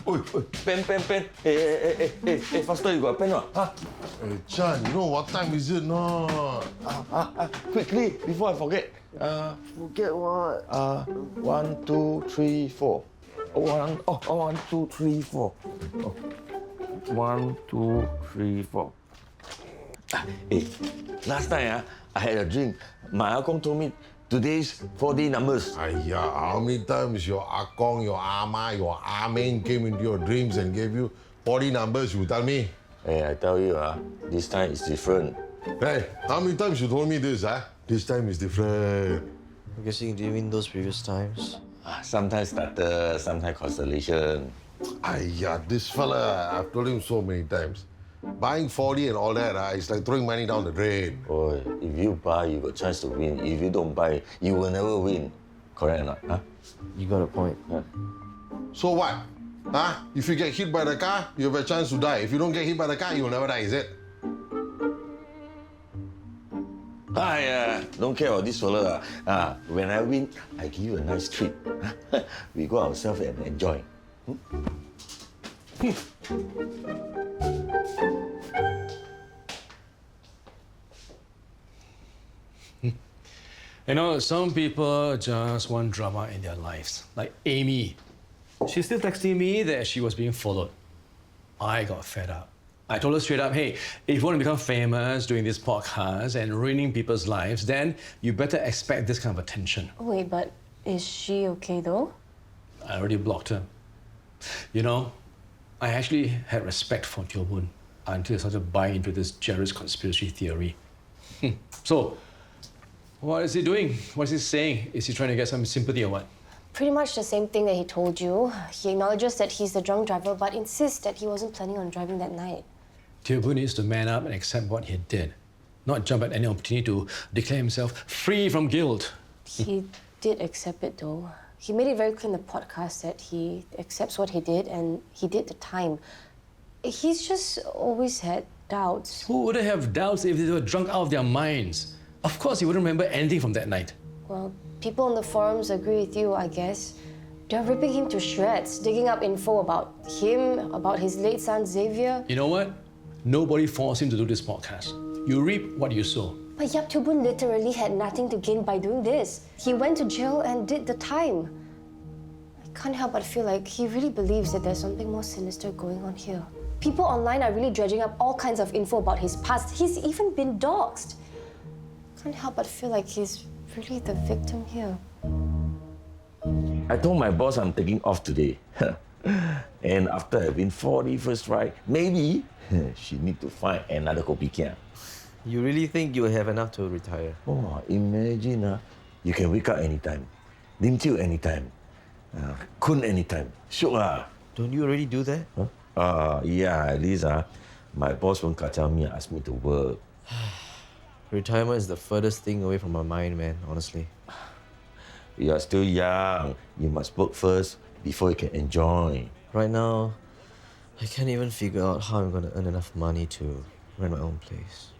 Oi, pen. Hey, faster, you got a pen or not? Huh? Hey, Chan, you know what time is it now? Quickly, before I forget. Forget what? 1, 2, 3, 4. 1, 2, 3, 4. 1, 2, 3, 4. Hey, last night I had a dream. My Akong told me today's 4D numbers. Aiya, how many times your Akong, your Ama, your Amen came into your dreams and gave you 40 numbers, you tell me? Hey, I tell you, this time is different. Hey, how many times you told me this, This time is different. I'm guessing do you mean those previous times? Sometimes stutter, sometimes constellation. Aiya, this fella, I've told him so many times. Buying 40 and all that, it's like throwing money down the drain. Boy, if you buy, you got chance to win. If you don't buy, you will never win. Correct or not? Huh? You got a point. So what? If you get hit by the car, you have a chance to die. If you don't get hit by the car, you will never die, is it? Don't care about this fella. When I win, I give you a nice treat. We go ourselves and enjoy. You know, some people just want drama in their lives. Like Amy. She's still texting me that she was being followed. I got fed up. I told her straight up, hey, if you want to become famous doing this podcast and ruining people's lives, then you better expect this kind of attention. Wait, but is she okay though? I already blocked her. You know, I actually had respect for Teo Boon until I started to buy into this Jared's conspiracy theory. So, what is he doing? What is he saying? Is he trying to get some sympathy or what? Pretty much the same thing that he told you. He acknowledges that he's the drunk driver, but insists that he wasn't planning on driving that night. Teo Boon needs to man up and accept what he did, not jump at any opportunity to declare himself free from guilt. He did accept it though. He made it very clear in the podcast that he accepts what he did and he did the time. He's just always had doubts. Who wouldn't have doubts if they were drunk out of their minds? Of course he wouldn't remember anything from that night. Well, people on the forums agree with you, I guess. They're ripping him to shreds, digging up info about him, about his late son Xavier. You know what? Nobody forced him to do this podcast. You reap what you sow. But Teo Boon literally had nothing to gain by doing this. He went to jail and did the time. I can't help but feel like he really believes that there's something more sinister going on here. People online are really dredging up all kinds of info about his past. He's even been doxxed. I can't help but feel like he's really the victim here. I told my boss I'm taking off today. And after I win 40 first try, maybe she need to find another kopitiam. You really think you'll have enough to retire? Oh, imagine, you can wake up anytime, lim chiu anytime, kun anytime. Sure. Don't you already do that? Yeah, at least my boss won't kacau me and ask me to work. Retirement is the furthest thing away from my mind, man, honestly. You're still young. You must work first before you can enjoy. Right now, I can't even figure out how I'm going to earn enough money to rent my own place.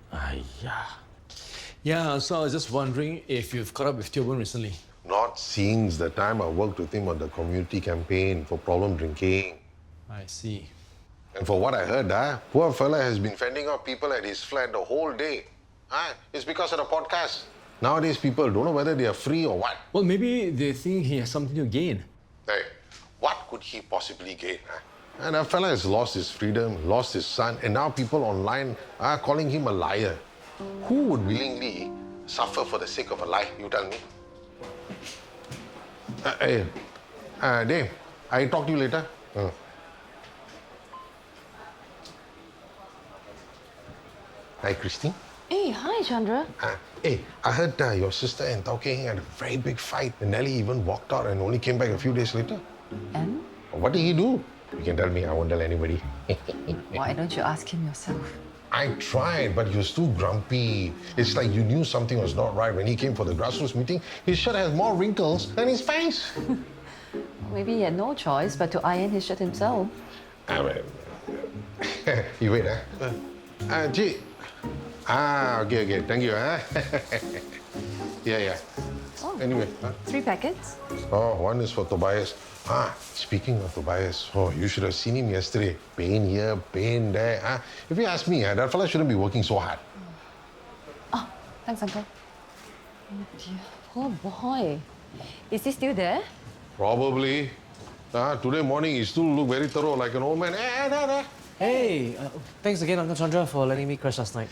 Yeah, so I was just wondering if you've caught up with Teo Boon recently. Not since the time I worked with him on the community campaign for problem drinking. I see. And for what I heard, poor fella has been fending off people at his flat the whole day. It's because of the podcast. Nowadays, people don't know whether they are free or what. Well, maybe they think he has something to gain. Hey, what could he possibly gain? And that fella has lost his freedom, lost his son, and now people online are calling him a liar. Who would willingly suffer for the sake of a lie, you tell me? Hey, Dave, I'll talk to you later. Hi, Christine. Hey, hi, Chandra. Hey, I heard your sister and Tao Keng had a very big fight. And Nelly even walked out and only came back a few days later. And? What did he do? You can tell me, I won't tell anybody. Why don't you ask him yourself? I tried, but he was too grumpy. It's like you knew something was not right when he came for the grassroots meeting. His shirt has more wrinkles than his face. Maybe he had no choice but to iron his shirt himself. You wait, Gee. Okay, thank you, Yeah. Anyway. 3 packets. Oh, one is for Tobias. Speaking of Tobias, you should have seen him yesterday. Pain here, pain there. If you ask me, that fella shouldn't be working so hard. Oh, thanks, Uncle. Oh dear, poor boy. Is he still there? Probably. Today morning, he still looked very thorough, like an old man. Hey, thanks again, Uncle Chandra, for letting me crash last night.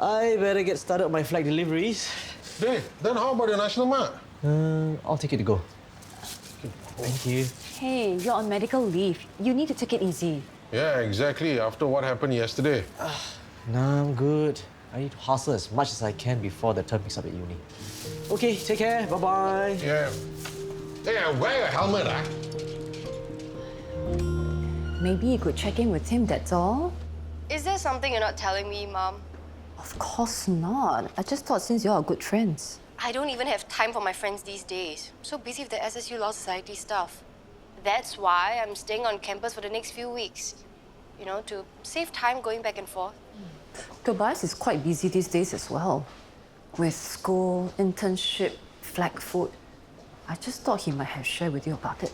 I better get started on my flight deliveries. Hey, then how about your national mark? I'll take it to go. Thank you. Hey, you're on medical leave. You need to take it easy. Yeah, exactly. After what happened yesterday. Nah, I'm good. I need to hustle as much as I can before the term picks up at uni. Okay, take care. Bye-bye. Yeah. Hey, wear your helmet, Maybe you could check in with him, that's all. Is there something you're not telling me, Mom? Of course not. I just thought since you are good friends. I don't even have time for my friends these days. I'm so busy with the SSU Law Society stuff. That's why I'm staying on campus for the next few weeks. You know, to save time going back and forth. Tobias is quite busy these days as well. With school, internship, flag food. I just thought he might have shared with you about it.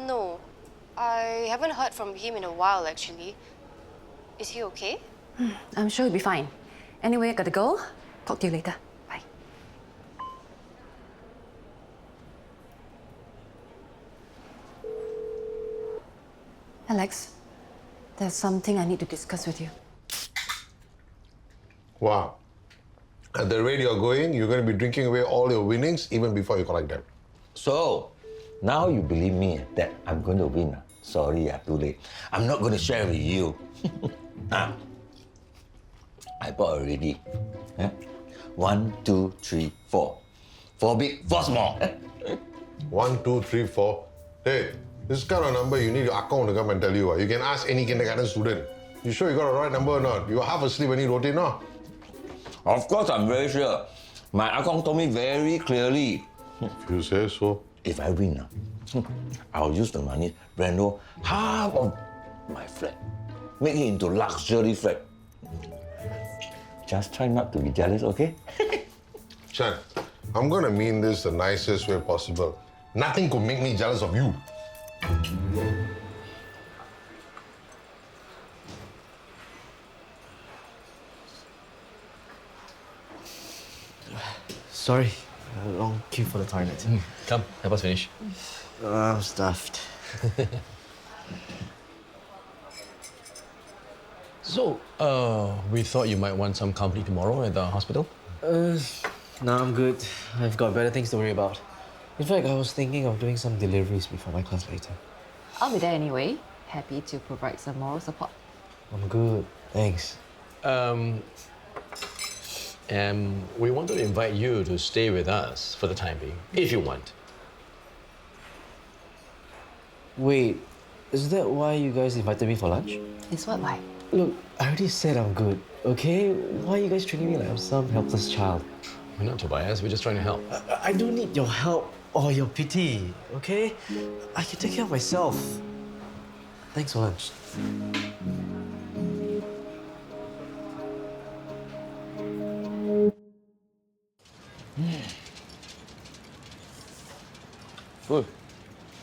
No, I haven't heard from him in a while, actually. Is he okay? I'm sure he'll be fine. Anyway, I gotta go. Talk to you later. Bye. Alex, there's something I need to discuss with you. Wow. At the rate you're going, you're going to be drinking away all your winnings even before you collect them. So, now you believe me that I'm going to win. Sorry, too late. I'm not going to share with you. I bought already. 1, 2, 3, 4. 4 big, 4 small. 1, 2, 3, 4. Hey, this kind of number you need your account to come and tell you. You can ask any kindergarten student. You sure you got the right number or not? You were half asleep when you wrote it, no? Of course, I'm very sure. My account told me very clearly. If you say so. If I win, I'll use the money, reno half of my flat, make it into luxury flat. Just try not to be jealous, okay? Chan, I'm going to mean this the nicest way possible. Nothing could make me jealous of you. Sorry, a long queue for the toilet. Come, help us finish. I'm stuffed. So, we thought you might want some company tomorrow at the hospital? Nah, I'm good. I've got better things to worry about. In fact, I was thinking of doing some deliveries before my class later. I'll be there anyway. Happy to provide some moral support. I'm good, thanks. And we wanted to invite you to stay with us for the time being, if you want. Wait, is that why you guys invited me for lunch? It's what, like? Look, I already said I'm good, okay? Why are you guys treating me like I'm some helpless child? We're not Tobias, we're just trying to help. I don't need your help or your pity, okay? I can take care of myself. Thanks for lunch.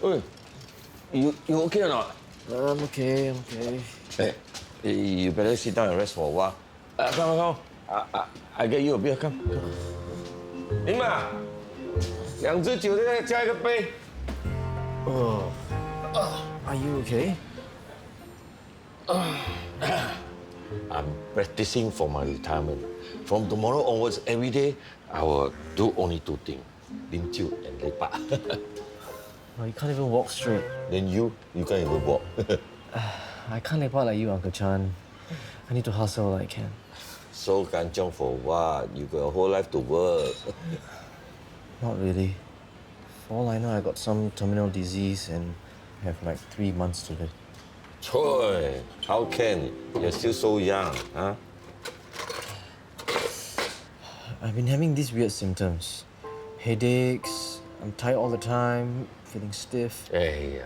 Oi, you okay or not? I'm okay, I'm okay. Hey, you better sit down and rest for a while. Come. I get you a beer, come. 林马，2支酒再加一个杯。 Are you okay? I'm practicing for my retirement. From tomorrow onwards, every day, I will do only 2 things. 啉酒 and lepak. Oh, you can't even walk straight. Then you can't even walk. I can't lepak like you, Uncle Chan. I need to hustle all I can. So kanchiong for what? You got a whole life to work. Not really. For all I know, I got some terminal disease and have like 3 months to live. Troy, how can? You're still so young, huh? I've been having these weird symptoms. Headaches, I'm tired all the time, feeling stiff. Hey,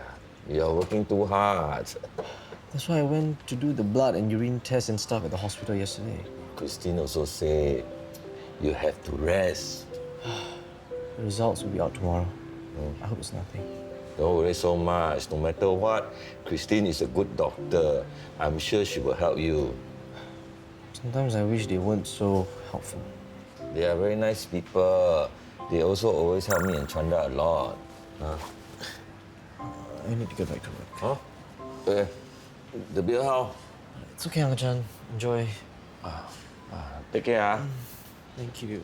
you're working too hard. That's why I went to do the blood and urine tests and stuff at the hospital yesterday. Christine also said you have to rest. The results will be out tomorrow. I hope it's nothing. Don't worry so much. No matter what, Christine is a good doctor. I'm sure she will help you. Sometimes I wish they weren't so helpful. They are very nice people. They also always help me and Chanda a lot. I need to get back to work. Huh? Okay. The bill how? It's okay, Uncle Chan. Enjoy. Take care. Thank you.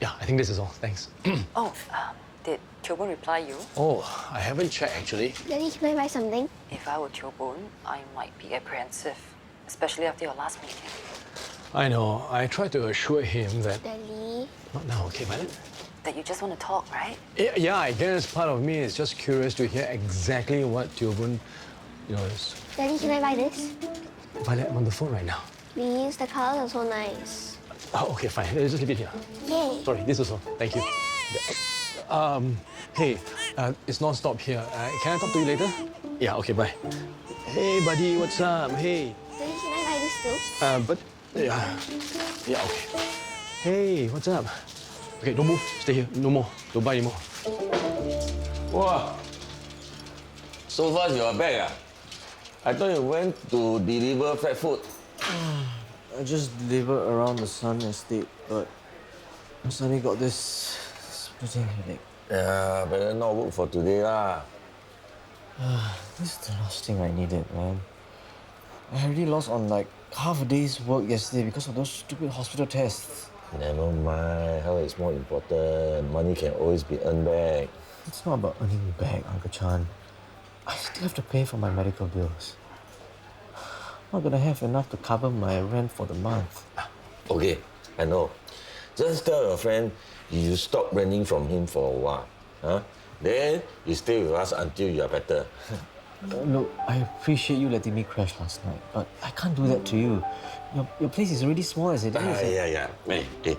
Yeah, I think this is all. Thanks. Oh, did Teo Boon reply you? Oh, I haven't checked actually. Daddy, can I buy something? If I were Teo Boon, I might be apprehensive, especially after your last meeting. I know. I tried to assure him that Daddy. not now, okay, man? That you just want to talk, right? Yeah, I guess part of me is just curious to hear exactly what Teo Boon, is. Daddy, can I buy this? Violet, I'm on the phone right now. Please, the colors are so nice. Oh, okay, fine. Let's just leave it here. Yay. Sorry, this also. Thank you. Hey, it's non-stop here. Can I talk to you later? Yeah, okay, bye. Hey, buddy, what's up? Hey. Daddy, can I buy this too? But, yeah, okay. Hey, what's up? Okay, don't move. Stay here. No more. Don't buy anymore. Wow. So fast you are back, ah? I thought you went to deliver fat food. I just delivered around the Sun Estate, but I suddenly got this splitting headache. Yeah, better not work for today lah. This is the last thing I needed, man. I already lost on like half a day's work yesterday because of those stupid hospital tests. Never mind, health is more important. Money can always be earned back. It's not about earning back, Uncle Chan. I still have to pay for my medical bills. I'm not gonna have enough to cover my rent for the month. Okay, I know. Just tell your friend you stop renting from him for a while. Huh? Then you stay with us until you are better. Look, I appreciate you letting me crash last night, but I can't do that to you. Your place is already small as it is. Yeah. Hey.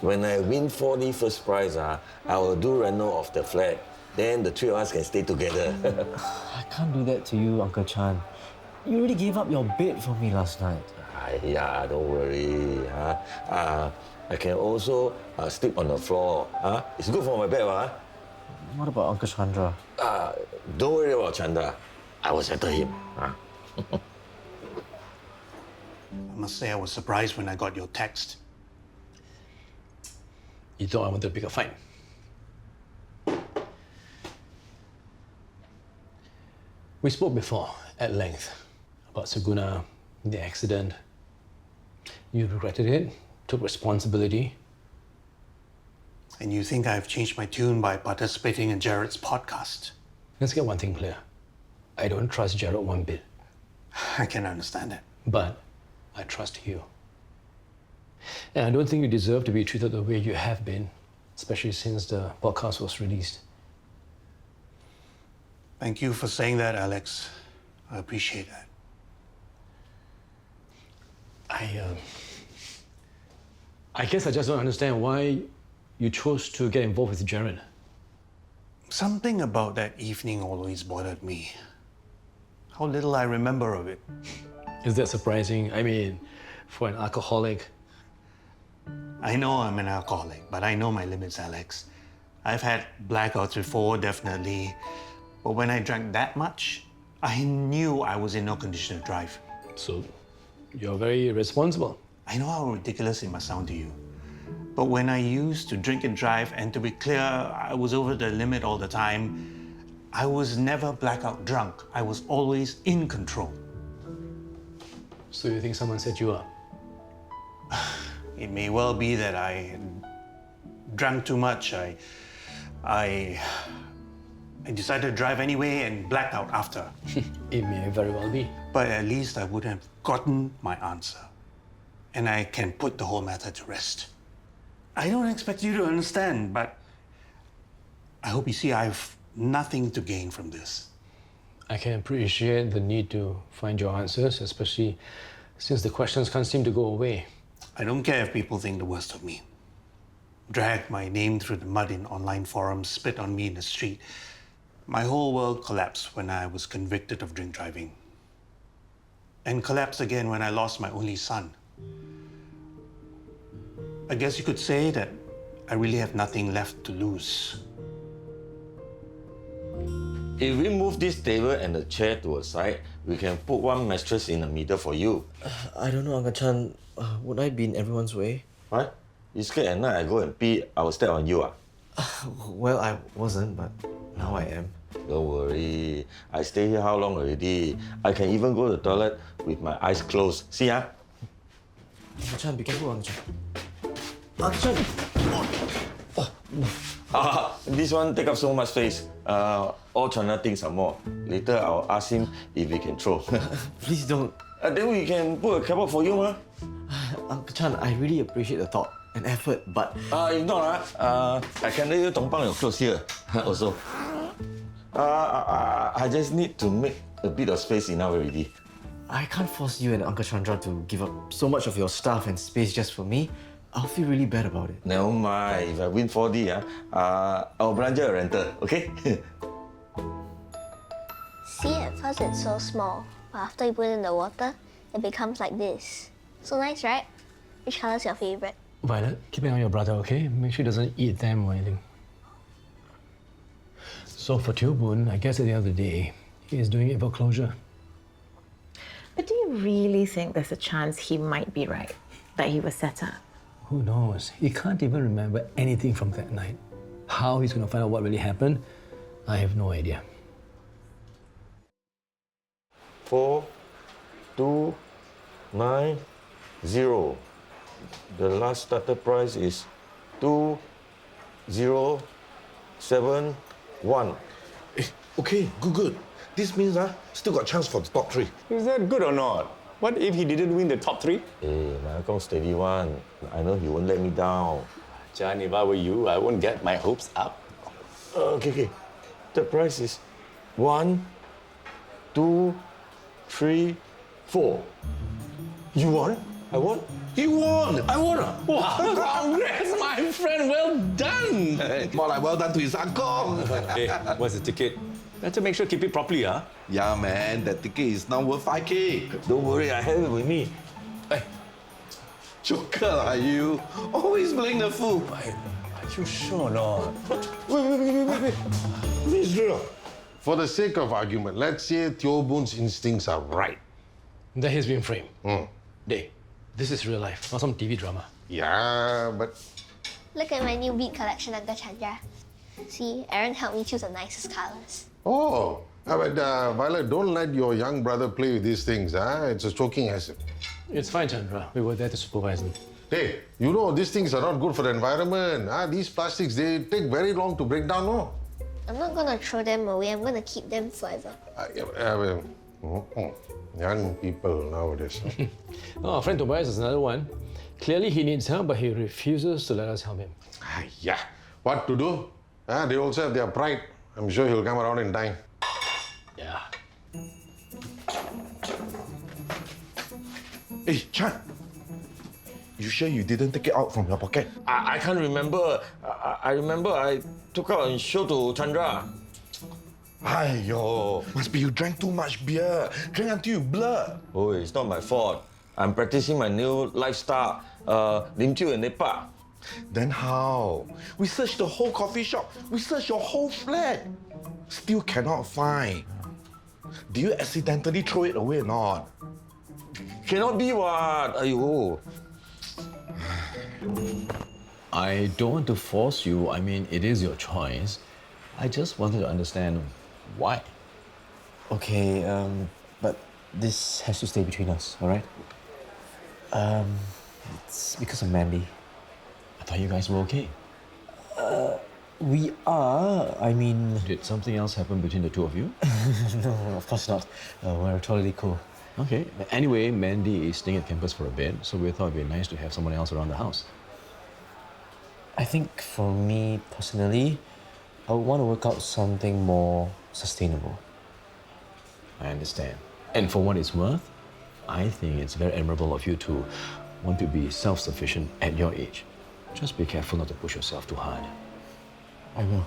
When I win 4D first prize, I will do reno of the flat. Then the three of us can stay together. I can't do that to you, Uncle Chan. You already gave up your bed for me last night. Yeah, don't worry. I can also sleep on the floor. It's good for my back. What about Uncle Chandra? Don't worry about Chanda. I will settle him. I must say I was surprised when I got your text. You thought I wanted to pick a fight. We spoke before at length about Saguna, the accident. You regretted it, took responsibility. And you think I've changed my tune by participating in Jared's podcast? Let's get one thing clear. I don't trust Jared one bit, I can understand that. but I trust you. And I don't think you deserve to be treated the way you have been, especially since the podcast was released. Thank you for saying that, Alex. I appreciate that. I guess I just don't understand why you chose to get involved with Jared. Something about that evening always bothered me. How little I remember of it. Is that surprising? I mean, for an alcoholic. I know I'm an alcoholic, but I know my limits, Alex. I've had blackouts before, definitely. But when I drank that much, I knew I was in no condition to drive. So you're very responsible. I know how ridiculous it must sound to you. But when I used to drink and drive, and to be clear, I was over the limit all the time, I was never blackout drunk. I was always in control. So you think someone set you up? It may well be that I drank too much. I decided to drive anyway and blacked out after. It may very well be. But at least I would have gotten my answer. And I can put the whole matter to rest. I don't expect you to understand, but I hope you see I've nothing to gain from this. I can appreciate the need to find your answers, especially since the questions can't seem to go away. I don't care if people think the worst of me. Drag my name through the mud in online forums, spit on me in the street. My whole world collapsed when I was convicted of drink driving. And collapsed again when I lost my only son. I guess you could say that I really have nothing left to lose. If we move this table and the chair to a side, we can put one mattress in the middle for you. I don't know, Uncle Chan. Would I be in everyone's way? What? You scared at night I go and pee, I will step on you, ah? Well, I wasn't, but now I am. Don't worry. I stay here how long already? I can even go to the toilet with my eyes closed. See, ah? Uncle Chan, be careful, Uncle Chan. Uncle Chan! This one take up so much space. All China things are more. Later I'll ask him if he can throw. Please don't. Then we can put a cupboard for you, ma. Uncle Chan, I really appreciate the thought and effort, but... If not, I can let you Dongbang your clothes here also. I just need to make a bit of space enough already. I can't force you and Uncle Chandra to give up so much of your stuff and space just for me. I'll feel really bad about it. Never mind. If I win 4D, I'll branch a rental, okay? See, at first it's so small, but after you put it in the water, it becomes like this. So nice, right? Which color is your favorite? Violet, keep an eye on your brother, okay? Make sure he doesn't eat them or anything. So for Teo Boon, I guess at the end of the day, he is doing it for closure. But do you really think there's a chance he might be right? That he was set up? Who knows? He can't even remember anything from that night. How he's going to find out what really happened, I have no idea. 4, 2, 9, 0. The last starter price is 2, 0, 7, 1. Okay, good. This means still got chance for the top 3. Is that good or not? What if he didn't win the top 3? Hey, my Akong steady one. I know he won't let me down. Chan, if I were you, I won't get my hopes up. Okay. The price is 1, 2, 3, 4. You won? I won? He won! I won! Wow, congrats, my friend. Well done. More like well done to his uncle. Hey, what's the ticket? Better make sure keep it properly, huh? Yeah, man, that ticket is now worth 5K. Don't worry, I have it with me. Hey, joker are you? Always playing the fool. Are you sure or not? Wait. Mister, for the sake of argument, let's say Teo Boon's instincts are right. That he's been framed. Day, this is real life, not some TV drama. Yeah, but... Look at my new bead collection, Uncle Chandra. See, Aaron helped me choose the nicest colors. Oh, but Violet, don't let your young brother play with these things. It's a choking hazard. It's fine, Chandra. We were there to supervise them. Hey, you know these things are not good for the environment. These plastics, they take very long to break down, no? I'm not gonna throw them away, I'm gonna keep them forever. Young people nowadays. Oh, our friend Tobias is another one. Clearly he needs help, but he refuses to let us help him. Yeah, what to do? They also have their pride. I'm sure he'll come around in time. Yeah. Hey, Chan. You sure you didn't take it out from your pocket? I can't remember. I remember I took out and showed to Chandra. Aiyo, must be you drank too much beer. Drink until you blur. Oh, it's not my fault. I'm practicing my new lifestyle. Lim Chiu and Nepa. Then how? We searched the whole coffee shop. We searched your whole flat. Still cannot find. Did you accidentally throw it away or not? Cannot be what? Aiyo. I don't want to force you. I mean, it is your choice. I just wanted to understand why. Okay, but this has to stay between us, all right? It's because of Mandy. I thought you guys were okay. We are, I mean... Did something else happen between the two of you? No, of course not. We're totally cool. Okay. Anyway, Mandy is staying at campus for a bit, so we thought it'd be nice to have someone else around the house. I think for me, personally, I would want to work out something more sustainable. I understand. And for what it's worth, I think it's very admirable of you to want to be self-sufficient at your age. Just be careful not to push yourself too hard. I will.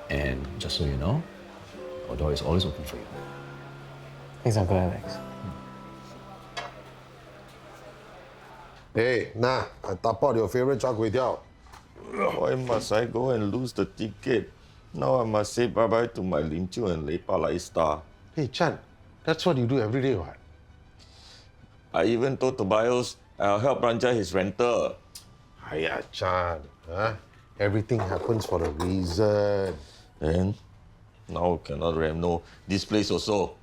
And just so you know, our door is always open for you. Thanks, Uncle Alex. Hey, nah, I tap out your favorite char kway teow. Why must I go and lose the ticket? Now I must say bye-bye to my Lim Chu and Lepa Lai Star. Hey, Chan, that's what you do every day, what? I even told Tobias I'll help Ranja his rental. Hiya, Chan. Huh? Everything happens for a reason. And now cannot reno this place also.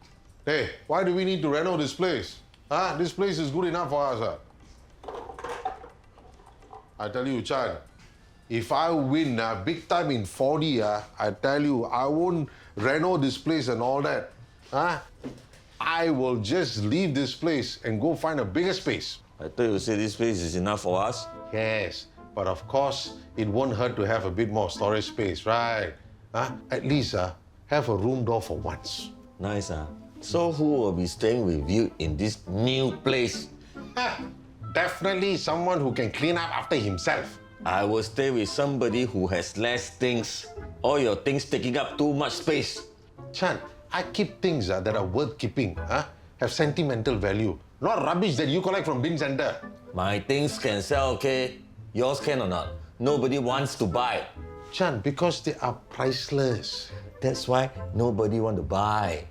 Hey, why do we need to reno this place? Huh? This place is good enough for us. Huh? I tell you, Chan, if I win big time in 4D, I tell you, I won't reno this place and all that. Huh? I will just leave this place and go find a bigger space. I thought you said this place is enough for us. Yes, but of course, it won't hurt to have a bit more storage space, right? Huh? At least have a room door for once. Nice, huh? So who will be staying with you in this new place? Definitely someone who can clean up after himself. I will stay with somebody who has less things. All your things taking up too much space. Chan, I keep things that are worth keeping, have sentimental value. Not rubbish that you collect from bin center. My things can sell, okay? Yours can or not? Nobody wants to buy. Chan, because they are priceless. That's why nobody want to buy.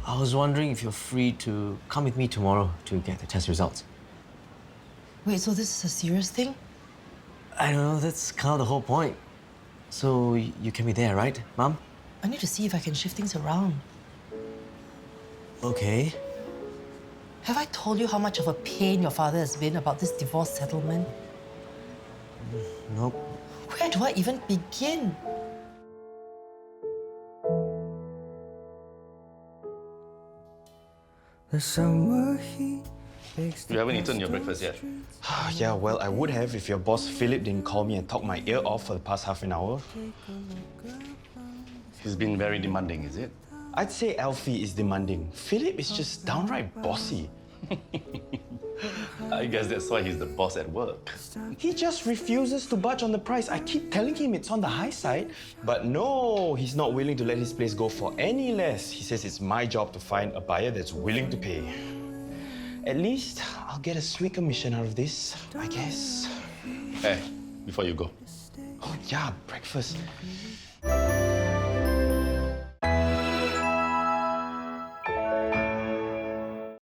I was wondering if you're free to come with me tomorrow to get the test results. Wait, so this is a serious thing? I don't know, that's kind of the whole point. So you can be there, right, Mom? I need to see if I can shift things around. Okay. Have I told you how much of a pain your father has been about this divorce settlement? Nope. Where do I even begin? The summer heat makes You haven't eaten your breakfast yet? Yeah, well, I would have if your boss Philip didn't call me and talk my ear off for the past half an hour. He's been very demanding, is it? I'd say Alfie is demanding. Philip is just downright bossy. I guess that's why he's the boss at work. He just refuses to budge on the price. I keep telling him it's on the high side, but no, he's not willing to let his place go for any less. He says it's my job to find a buyer that's willing to pay. At least I'll get a sweet commission out of this, I guess. Hey, before you go. Oh yeah, breakfast.